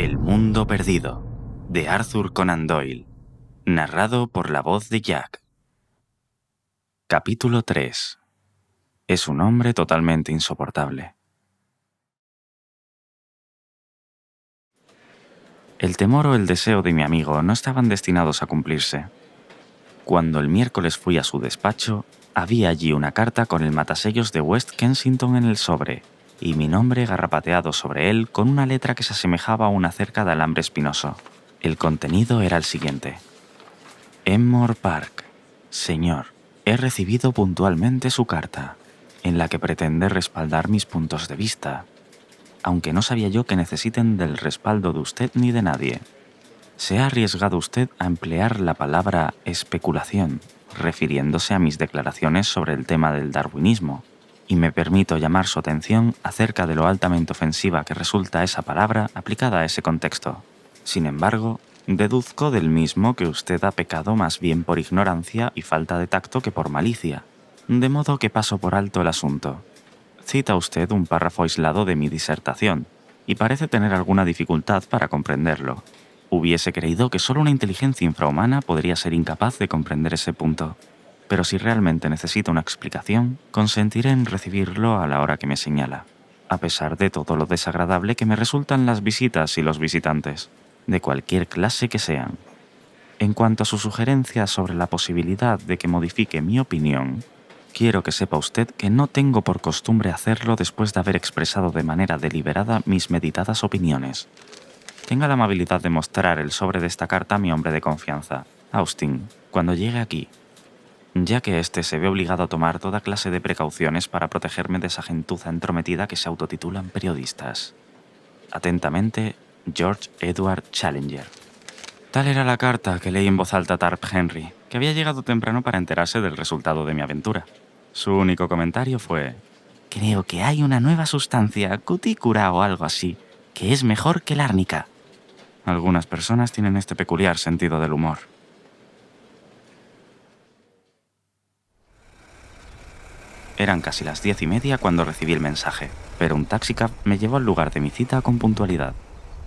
El mundo perdido, de Arthur Conan Doyle, narrado por la voz de Jack. Capítulo 3. Es un hombre totalmente insoportable. El temor o el deseo de mi amigo no estaban destinados a cumplirse. Cuando el miércoles fui a su despacho, había allí una carta con el matasellos de West Kensington en el sobre, y mi nombre garrapateado sobre él con una letra que se asemejaba a una cerca de alambre espinoso. El contenido era el siguiente: Enmore Park. Señor, he recibido puntualmente su carta, en la que pretende respaldar mis puntos de vista, aunque no sabía yo que necesiten del respaldo de usted ni de nadie. Se ha arriesgado usted a emplear la palabra especulación, refiriéndose a mis declaraciones sobre el tema del darwinismo, y me permito llamar su atención acerca de lo altamente ofensiva que resulta esa palabra aplicada a ese contexto. Sin embargo, deduzco del mismo que usted ha pecado más bien por ignorancia y falta de tacto que por malicia, de modo que paso por alto el asunto. Cita usted un párrafo aislado de mi disertación, y parece tener alguna dificultad para comprenderlo. Hubiese creído que solo una inteligencia infrahumana podría ser incapaz de comprender ese punto. Pero si realmente necesita una explicación, consentiré en recibirlo a la hora que me señala, a pesar de todo lo desagradable que me resultan las visitas y los visitantes, de cualquier clase que sean. En cuanto a su sugerencia sobre la posibilidad de que modifique mi opinión, quiero que sepa usted que no tengo por costumbre hacerlo después de haber expresado de manera deliberada mis meditadas opiniones. Tenga la amabilidad de mostrar el sobre de esta carta a mi hombre de confianza, Austin, cuando llegue aquí, ya que éste se ve obligado a tomar toda clase de precauciones para protegerme de esa gentuza entrometida que se autotitulan periodistas. Atentamente, George Edward Challenger. Tal era la carta que leí en voz alta a Tarp Henry, que había llegado temprano para enterarse del resultado de mi aventura. Su único comentario fue: «Creo que hay una nueva sustancia, cutícula o algo así, que es mejor que la árnica». Algunas personas tienen este peculiar sentido del humor. Eran casi las 10:30 cuando recibí el mensaje, pero un taxicab me llevó al lugar de mi cita con puntualidad.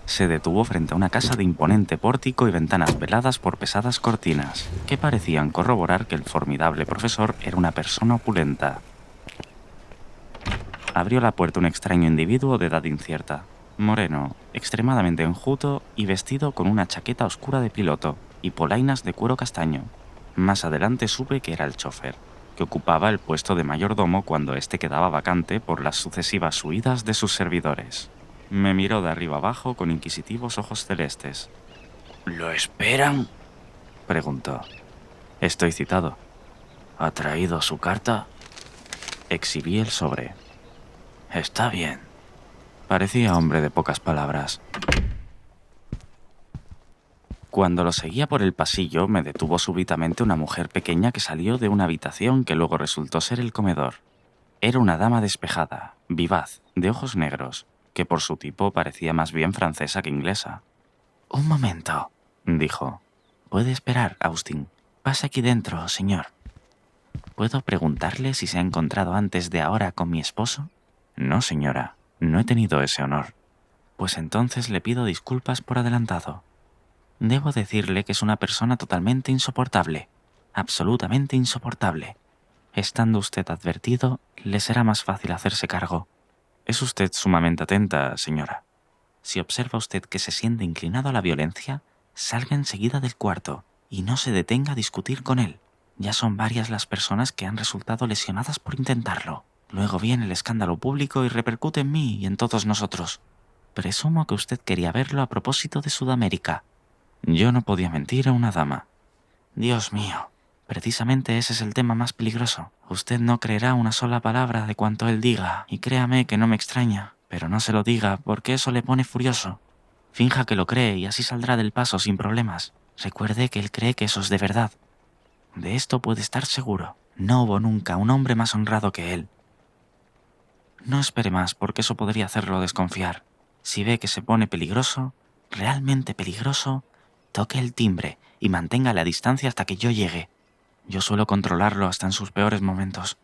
Se detuvo frente a una casa de imponente pórtico y ventanas veladas por pesadas cortinas, que parecían corroborar que el formidable profesor era una persona opulenta. Abrió la puerta un extraño individuo de edad incierta, moreno, extremadamente enjuto y vestido con una chaqueta oscura de piloto y polainas de cuero castaño. Más adelante supe que era el chofer, que ocupaba el puesto de mayordomo cuando éste quedaba vacante por las sucesivas huidas de sus servidores. Me miró de arriba abajo con inquisitivos ojos celestes. «¿Lo esperan?», preguntó. «Estoy citado». «¿Ha traído su carta?». Exhibí el sobre. «Está bien». Parecía hombre de pocas palabras. Cuando lo seguía por el pasillo, me detuvo súbitamente una mujer pequeña que salió de una habitación que luego resultó ser el comedor. Era una dama despejada, vivaz, de ojos negros, que por su tipo parecía más bien francesa que inglesa. «Un momento», dijo. «Puede esperar, Austin. Pasa aquí dentro, señor». «¿Puedo preguntarle si se ha encontrado antes de ahora con mi esposo?». «No, señora. No he tenido ese honor». «Pues entonces le pido disculpas por adelantado. Debo decirle que es una persona totalmente insoportable, absolutamente insoportable. Estando usted advertido, le será más fácil hacerse cargo». «Es usted sumamente atenta, señora». «Si observa usted que se siente inclinado a la violencia, salga enseguida del cuarto y no se detenga a discutir con él. Ya son varias las personas que han resultado lesionadas por intentarlo. Luego viene el escándalo público y repercute en mí y en todos nosotros. Presumo que usted quería verlo a propósito de Sudamérica». Yo no podía mentir a una dama. «Dios mío, precisamente ese es el tema más peligroso. Usted no creerá una sola palabra de cuanto él diga, y créame que no me extraña, pero no se lo diga porque eso le pone furioso. Finja que lo cree y así saldrá del paso sin problemas. Recuerde que él cree que eso es de verdad. De esto puede estar seguro. No hubo nunca un hombre más honrado que él. No espere más porque eso podría hacerlo desconfiar. Si ve que se pone peligroso, realmente peligroso, toque el timbre y mantenga la distancia hasta que yo llegue. Yo suelo controlarlo hasta en sus peores momentos».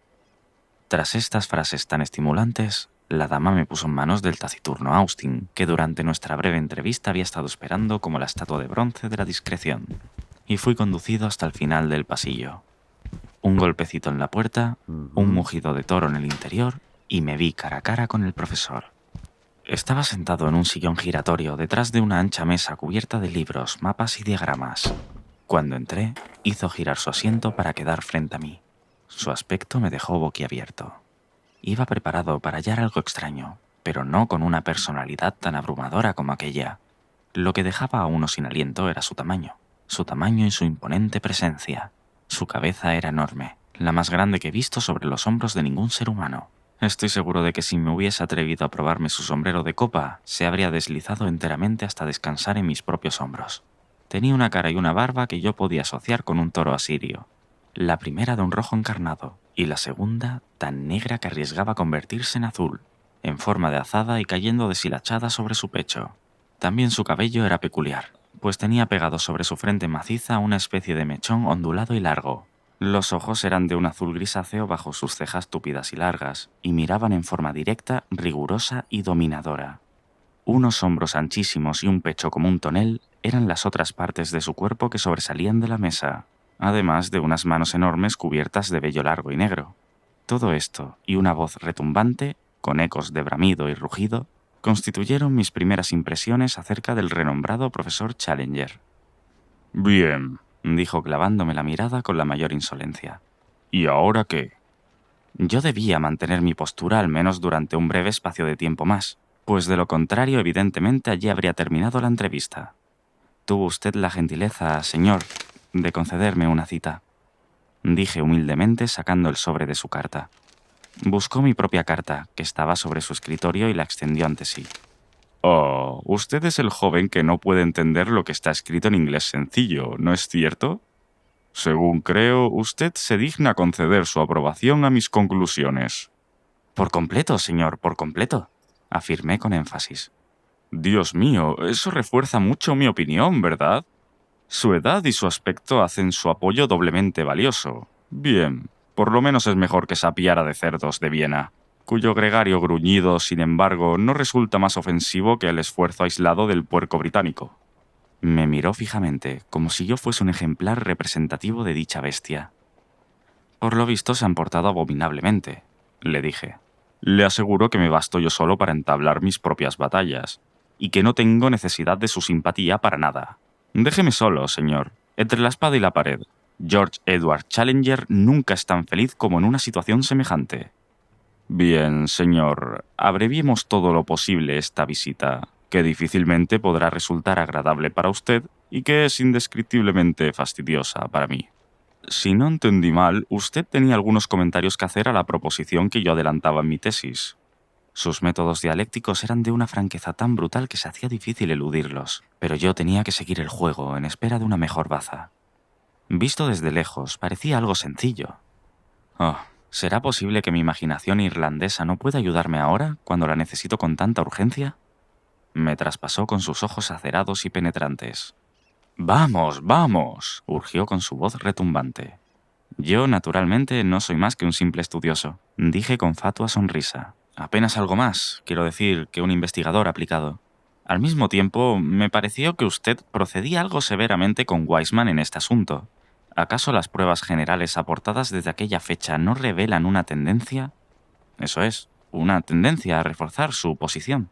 Tras estas frases tan estimulantes, La dama me puso en manos del taciturno Austin, que durante nuestra breve entrevista había estado esperando como la estatua de bronce de la discreción, y fui conducido hasta el final del pasillo. Un golpecito en la puerta, un mugido de toro en el interior, y me vi cara a cara con el profesor. Estaba sentado en un sillón giratorio detrás de una ancha mesa cubierta de libros, mapas y diagramas. Cuando entré, hizo girar su asiento para quedar frente a mí. Su aspecto me dejó boquiabierto. Iba preparado para hallar algo extraño, pero no con una personalidad tan abrumadora como aquella. Lo que dejaba a uno sin aliento era su tamaño y su imponente presencia. Su cabeza era enorme, la más grande que he visto sobre los hombros de ningún ser humano. Estoy seguro de que si me hubiese atrevido a probarme su sombrero de copa, se habría deslizado enteramente hasta descansar en mis propios hombros. Tenía una cara y una barba que yo podía asociar con un toro asirio. La primera de un rojo encarnado, y la segunda tan negra que arriesgaba convertirse en azul, en forma de azada y cayendo deshilachada sobre su pecho. También su cabello era peculiar, pues tenía pegado sobre su frente maciza una especie de mechón ondulado y largo. Los ojos eran de un azul grisáceo bajo sus cejas túpidas y largas, y miraban en forma directa, rigurosa y dominadora. Unos hombros anchísimos y un pecho como un tonel eran las otras partes de su cuerpo que sobresalían de la mesa, además de unas manos enormes cubiertas de vello largo y negro. Todo esto, y una voz retumbante, con ecos de bramido y rugido, constituyeron mis primeras impresiones acerca del renombrado profesor Challenger. «Bien», dijo clavándome la mirada con la mayor insolencia. «¿Y ahora qué?» Yo debía mantener mi postura al menos durante un breve espacio de tiempo más, pues de lo contrario, evidentemente, allí habría terminado la entrevista. «Tuvo usted la gentileza, señor, de concederme una cita», dije humildemente sacando el sobre de su carta. Buscó mi propia carta, que estaba sobre su escritorio, y la extendió ante sí. «Oh, usted es el joven que no puede entender lo que está escrito en inglés sencillo, ¿no es cierto? Según creo, usted se digna conceder su aprobación a mis conclusiones». «Por completo, señor, por completo», afirmé con énfasis. «Dios mío, eso refuerza mucho mi opinión, ¿verdad? Su edad y su aspecto hacen su apoyo doblemente valioso. Bien, por lo menos es mejor que esa piara de cerdos de Viena, cuyo gregario gruñido, sin embargo, no resulta más ofensivo que el esfuerzo aislado del puerco británico». Me miró fijamente, como si yo fuese un ejemplar representativo de dicha bestia. «Por lo visto se han portado abominablemente», le dije. «Le aseguro que me basto yo solo para entablar mis propias batallas, y que no tengo necesidad de su simpatía para nada. Déjeme solo, señor, entre la espada y la pared. George Edward Challenger nunca es tan feliz como en una situación semejante». «Bien, señor, abreviemos todo lo posible esta visita, que difícilmente podrá resultar agradable para usted y que es indescriptiblemente fastidiosa para mí. Si no entendí mal, usted tenía algunos comentarios que hacer a la proposición que yo adelantaba en mi tesis». Sus métodos dialécticos eran de una franqueza tan brutal que se hacía difícil eludirlos, pero yo tenía que seguir el juego en espera de una mejor baza. Visto desde lejos, parecía algo sencillo. Oh, ¿será posible que mi imaginación irlandesa no pueda ayudarme ahora, cuando la necesito con tanta urgencia? Me traspasó con sus ojos acerados y penetrantes. «Vamos, vamos», urgió con su voz retumbante. «Yo, naturalmente, no soy más que un simple estudioso», dije con fatua sonrisa. «Apenas algo más, quiero decir, que un investigador aplicado. Al mismo tiempo, me pareció que usted procedía algo severamente con Weissman en este asunto. ¿Acaso las pruebas generales aportadas desde aquella fecha no revelan una tendencia?» «Eso es, una tendencia a reforzar su posición».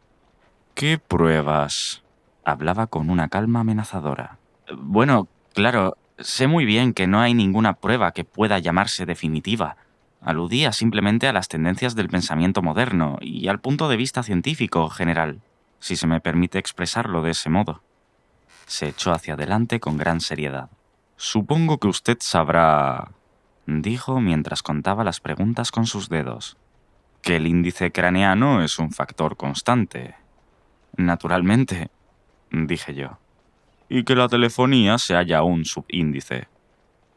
«¿Qué pruebas?», hablaba con una calma amenazadora. «Bueno, claro, sé muy bien que no hay ninguna prueba que pueda llamarse definitiva. Aludía simplemente a las tendencias del pensamiento moderno y al punto de vista científico general, si se me permite expresarlo de ese modo». Se echó hacia adelante con gran seriedad. «Supongo que usted sabrá», dijo mientras contaba las preguntas con sus dedos, «que el índice craneano es un factor constante». «Naturalmente», dije yo. «Y que la telefonía se halla un subíndice».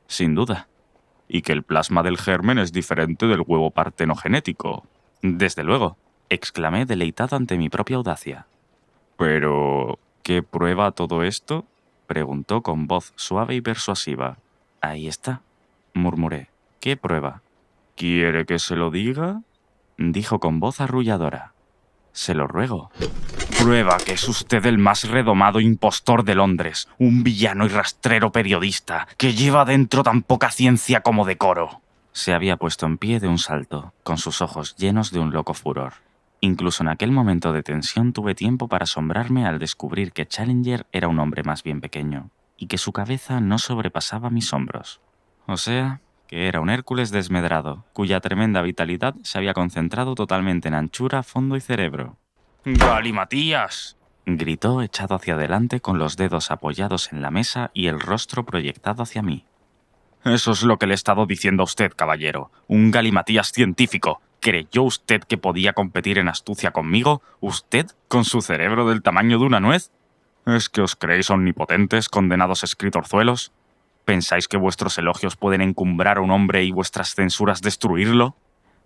«Sin duda». «Y que el plasma del germen es diferente del huevo partenogenético». «Desde luego», exclamé deleitado ante mi propia audacia. «Pero, ¿qué prueba todo esto?», preguntó con voz suave y persuasiva. «Ahí está», murmuré. «¿Qué prueba?». «¿Quiere que se lo diga?», dijo con voz arrulladora. Se lo ruego. Prueba que es usted el más redomado impostor de Londres, un villano y rastrero periodista que lleva dentro tan poca ciencia como decoro. Se había puesto en pie de un salto, con sus ojos llenos de un loco furor. Incluso en aquel momento de tensión tuve tiempo para asombrarme al descubrir que Challenger era un hombre más bien pequeño, y que su cabeza no sobrepasaba mis hombros. O sea, que era un Hércules desmedrado, cuya tremenda vitalidad se había concentrado totalmente en anchura, fondo y cerebro. ¡Galimatías!, gritó echado hacia adelante con los dedos apoyados en la mesa y el rostro proyectado hacia mí. Eso es lo que le he estado diciendo a usted, caballero. Un galimatías científico. ¿Creyó usted que podía competir en astucia conmigo? ¿Usted, con su cerebro del tamaño de una nuez? ¿Es que os creéis omnipotentes, condenados escritorzuelos? ¿Pensáis que vuestros elogios pueden encumbrar a un hombre y vuestras censuras destruirlo?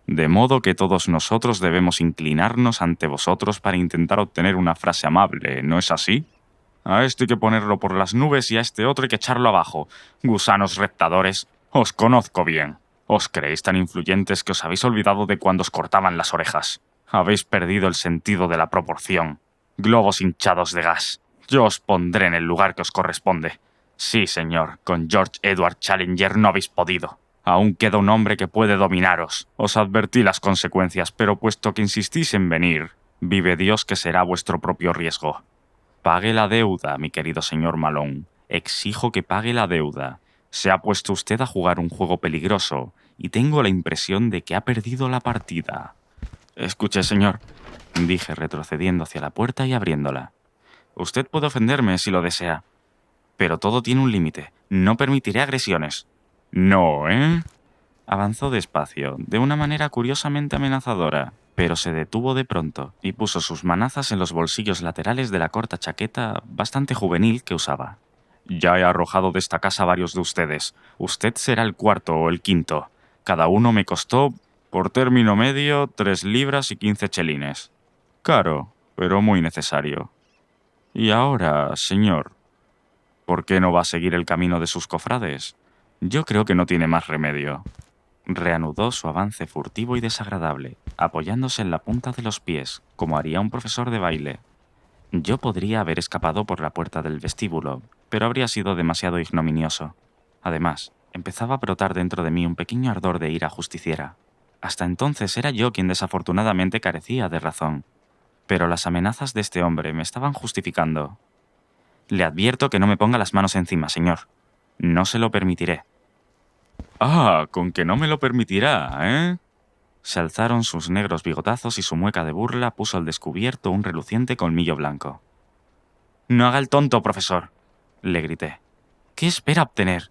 De modo que todos nosotros debemos inclinarnos ante vosotros para intentar obtener una frase amable, ¿no es así? A este hay que ponerlo por las nubes y a este otro hay que echarlo abajo. Gusanos reptadores, os conozco bien. Os creéis tan influyentes que os habéis olvidado de cuando os cortaban las orejas. Habéis perdido el sentido de la proporción. Globos hinchados de gas. Yo os pondré en el lugar que os corresponde. Sí, señor, con George Edward Challenger no habéis podido. Aún queda un hombre que puede dominaros. Os advertí las consecuencias, pero puesto que insistís en venir, vive Dios que será vuestro propio riesgo. Pague la deuda, mi querido señor Malone. Exijo que pague la deuda. Se ha puesto usted a jugar un juego peligroso, y tengo la impresión de que ha perdido la partida. Escuche, señor, dije retrocediendo hacia la puerta y abriéndola. Usted puede ofenderme si lo desea, pero todo tiene un límite. No permitiré agresiones. No, ¿eh? Avanzó despacio, de una manera curiosamente amenazadora, pero se detuvo de pronto y puso sus manazas en los bolsillos laterales de la corta chaqueta bastante juvenil que usaba. Ya he arrojado de esta casa varios de ustedes. Usted será el cuarto o el quinto. Cada uno me costó, por término medio, 3 libras y 15 chelines. Caro, pero muy necesario. Y ahora, señor, ¿por qué no va a seguir el camino de sus cofrades? Yo creo que no tiene más remedio. Reanudó su avance furtivo y desagradable, apoyándose en la punta de los pies, como haría un profesor de baile. Yo podría haber escapado por la puerta del vestíbulo, pero habría sido demasiado ignominioso. Además, empezaba a brotar dentro de mí un pequeño ardor de ira justiciera. Hasta entonces era yo quien desafortunadamente carecía de razón. Pero las amenazas de este hombre me estaban justificando. Le advierto que no me ponga las manos encima, señor. No se lo permitiré. Ah, con que no me lo permitirá, ¿eh? Se alzaron sus negros bigotazos y su mueca de burla puso al descubierto un reluciente colmillo blanco. «No haga el tonto, profesor», le grité. «¿Qué espera obtener?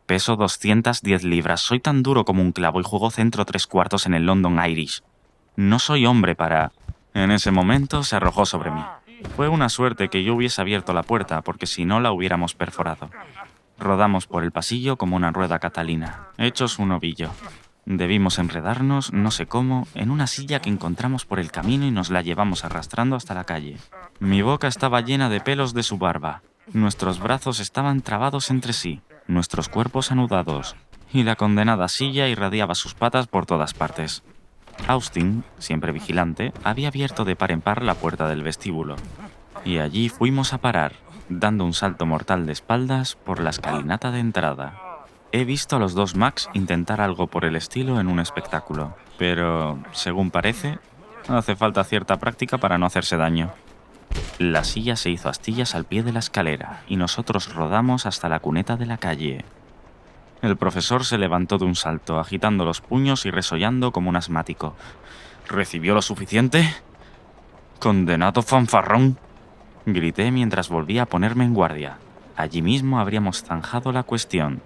Peso 210 libras, soy tan duro como un clavo y juego centro 3/4 en el London Irish. No soy hombre para...». En ese momento se arrojó sobre mí. Fue una suerte que yo hubiese abierto la puerta, porque si no la hubiéramos perforado. Rodamos por el pasillo como una rueda catalina, hechos un ovillo. Debimos enredarnos, no sé cómo, en una silla que encontramos por el camino y nos la llevamos arrastrando hasta la calle. Mi boca estaba llena de pelos de su barba. Nuestros brazos estaban trabados entre sí, nuestros cuerpos anudados, y la condenada silla irradiaba sus patas por todas partes. Austin, siempre vigilante, había abierto de par en par la puerta del vestíbulo. Y allí fuimos a parar, dando un salto mortal de espaldas por la escalinata de entrada. He visto a los dos Macs intentar algo por el estilo en un espectáculo, pero, según parece, hace falta cierta práctica para no hacerse daño. La silla se hizo astillas al pie de la escalera y nosotros rodamos hasta la cuneta de la calle. El profesor se levantó de un salto, agitando los puños y resollando como un asmático. ¿Recibió lo suficiente? ¡Condenado fanfarrón!, grité mientras volvía a ponerme en guardia. Allí mismo habríamos zanjado la cuestión,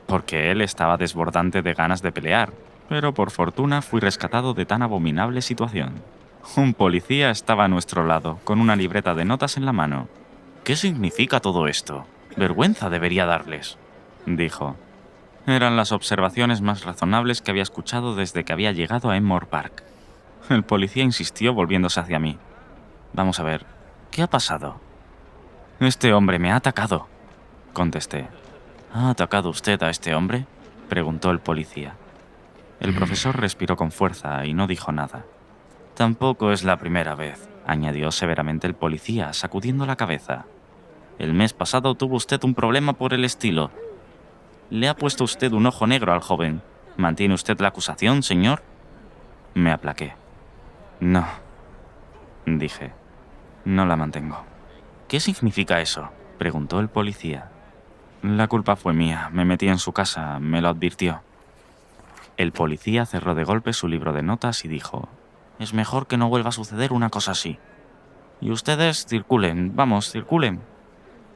porque él estaba desbordante de ganas de pelear, pero por fortuna fui rescatado de tan abominable situación. Un policía estaba a nuestro lado, con una libreta de notas en la mano. «¿Qué significa todo esto? Vergüenza debería darles», dijo. Eran las observaciones más razonables que había escuchado desde que había llegado a Enmore Park. El policía insistió volviéndose hacia mí. «Vamos a ver, ¿qué ha pasado?» «Este hombre me ha atacado», contesté. «¿Ha atacado usted a este hombre?», preguntó el policía. El profesor respiró con fuerza y no dijo nada. Tampoco es la primera vez, añadió severamente el policía, sacudiendo la cabeza. El mes pasado tuvo usted un problema por el estilo. Le ha puesto usted un ojo negro al joven. ¿Mantiene usted la acusación, señor? Me aplaqué. No, dije. No la mantengo. ¿Qué significa eso?, preguntó el policía. La culpa fue mía. Me metí en su casa. Me lo advirtió. El policía cerró de golpe su libro de notas y dijo: «Es mejor que no vuelva a suceder una cosa así. Y ustedes circulen, vamos, circulen».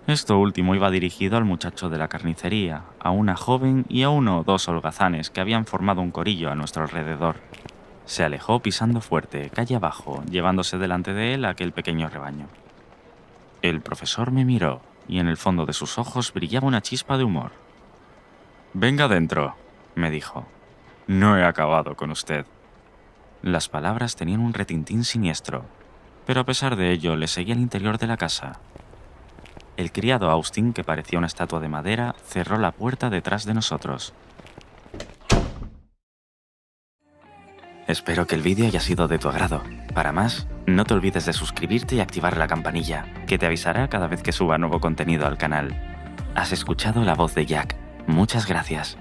Esto último iba dirigido al muchacho de la carnicería, a una joven y a uno o dos holgazanes que habían formado un corillo a nuestro alrededor. Se alejó pisando fuerte, calle abajo, llevándose delante de él aquel pequeño rebaño. El profesor me miró, y en el fondo de sus ojos brillaba una chispa de humor. «Venga adentro», me dijo. «No he acabado con usted». Las palabras tenían un retintín siniestro, pero a pesar de ello le seguí al interior de la casa. El criado Austin, que parecía una estatua de madera, cerró la puerta detrás de nosotros. Espero que el vídeo haya sido de tu agrado. Para más, no te olvides de suscribirte y activar la campanilla, que te avisará cada vez que suba nuevo contenido al canal. Has escuchado la voz de Jack. Muchas gracias.